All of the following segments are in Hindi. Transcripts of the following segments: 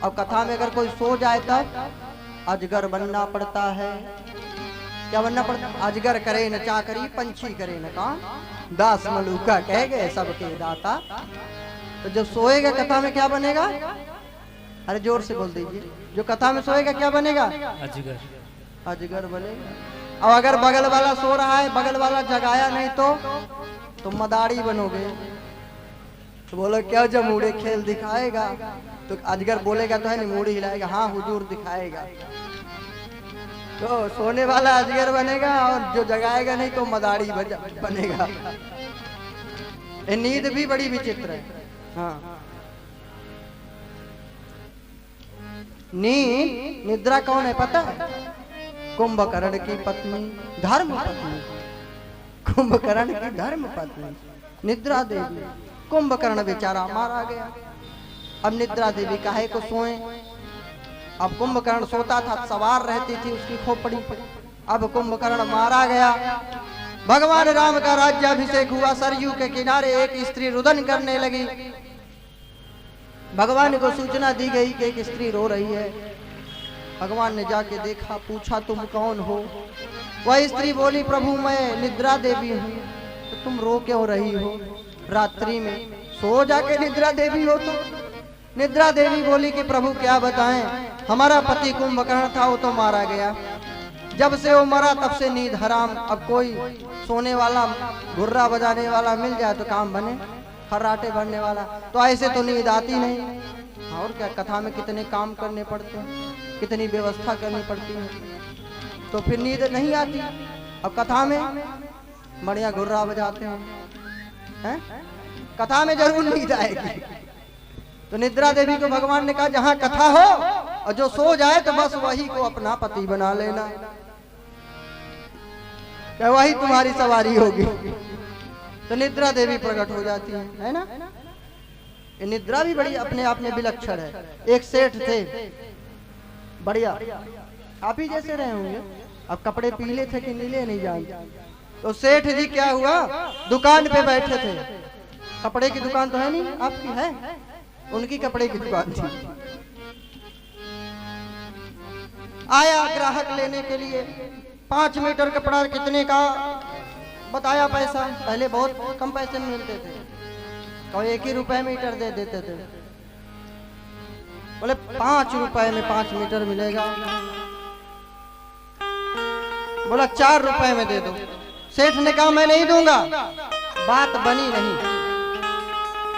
और कथा में अगर कोई सो जाए तब अजगर बनना पड़ता है। क्या बनना पड़ता? अजगर करे न चाकरी, पंछी करे न काम, दास मलूका कह गए सबके दाता। तो जब सोएगा कथा में क्या बनेगा? अरे जोर से बोल दीजिए। जो कथा में सोएगा क्या बनेगा? अजगर। अजगर बनेगा। और अगर बगल वाला सो रहा है, बगल वाला जगाया नहीं तो मदारी बनोगे। तो बोलो क्या जब मूढ़े खेल दिखाएगा? तो अजगर बोलेगा तो है नहीं, मूढ़ी हिलाएगा, हाँ हुजूर दिखाएगा। तो सोने वाला अजगर बनेगा और जो जगाएगा नहीं तो मदारी बनेगा। ये नींद भी बड़ी विचित्र है। हाँ, नींद निद्रा कौन है पता है? कुंभकर्ण की पत्नी, धर्म पत्नी, कुंभकर्ण की धर्म पत्नी निद्रा देवी। कुंभकर्ण बेचारा मारा गया। अब निद्रा देवी काहे को सोए? अब कुंभकर्ण सोता था, सवार रहती थी उसकी खोपड़ी पे। अब कुंभकर्ण मारा गया। भगवान राम का राज्याभिषेक हुआ। सरयू के किनारे एक स्त्री रुदन करने लगी। भगवान को सूचना दी गई कि एक स्त्री रो रही है। भगवान ने जाके देखा, पूछा तुम कौन हो? वह स्त्री बोली प्रभु मैं निद्रा देवी हूँ। तो तुम रो क्यों रही हो? रात्रि में सो जाके निद्रा देवी हो? तो निद्रा देवी बोली कि प्रभु क्या बताएं, हमारा पति कुंभकर्ण था, वो तो मारा गया। जब से वो मरा तब से नींद हराम। अब कोई सोने वाला, घुर्रा बजाने वाला मिल जाए तो काम बने, खर्राटे भरने वाला, तो ऐसे तो नींद आती नहीं। और क्या, कथा में कितने काम करने पड़ते हैं, कितनी व्यवस्था करनी पड़ती है, तो फिर नींद नहीं आती। अब कथा में बढ़िया घुर्रा बजाते हैं, कथा में जरूर नींद आएगी। तो निद्रा देवी को भगवान ने कहा जहां कथा हो और जो सो जाए तो बस वही को अपना पति बना लेना, क्या वही तुम्हारी सवारी होगी। तो निद्रा देवी प्रकट हो जाती है ना। ये निद्रा भी बड़ी अपने आप में विलक्षण है। एक सेठ थे, बढ़िया आप ही जैसे रहे होंगे। अब कपड़े पीले थे कि नीले नहीं जानते। तो सेठ जी क्या हुआ, दुकान पे बैठे थे। कपड़े की दुकान तो है नहीं, आपकी है, उनकी कपड़े की दुकान थी। आया ग्राहक लेने के लिए, 5 मीटर कपड़ा कितने का बताया पैसा। पहले बहुत कम पैसे में मिलते थे और 1 ही रुपए मीटर दे देते थे। बोले 5 रुपए में 5 मीटर मिलेगा। बोला 4 रुपए में दे दो। सेठ ने कहा मैं नहीं दूंगा।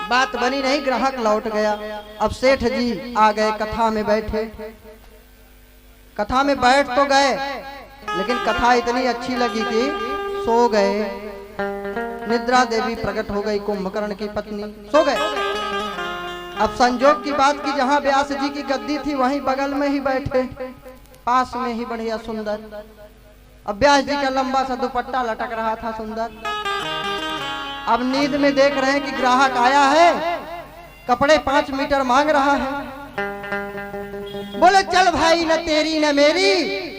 बात बनी नहीं, ग्राहक लौट गया। अब सेठ जी आ गए, कथा में बैठे। कथा में बैठ तो गए लेकिन कथा इतनी अच्छी लगी कि सो गए। निद्रा देवी प्रकट हो गई, कुंभकर्ण की पत्नी, सो गए। अब संजोग की बात की जहां व्यास जी की गद्दी थी वहीं बगल में ही बैठे, पास में ही बढ़िया सुंदर। अब व्यास जी का लंबा सा दुपट्टा लटक रहा था सुंदर। अब नींद में देख रहे हैं कि ग्राहक आया है, कपड़े 5 मीटर मांग रहा है। बोले चल भाई, न तेरी न मेरी,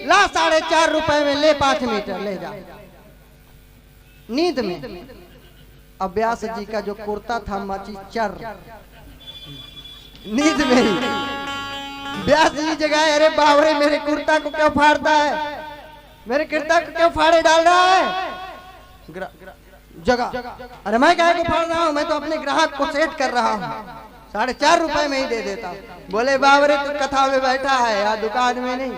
ला 4.5 रुपए में ले 5 मीटर ले जा। नींद में अब व्यास जी का जो कुर्ता था मची चर। नींद में ही व्यास जी जगाए, अरे बावरे मेरे कुर्ता को क्यों फाड़ता है, मेरे कुर्ता को क्यों फाड़े डाल रहा है? जगा, अरे मैं क्या को फाड़ रहा हूँ, मैं तो अपने ग्राहक को सेट कर रहा हूँ, 4.5 रुपए में ही दे देता हूँ। बोले बावरे तू कथा में बैठा है, यहाँ दुकान में नहीं।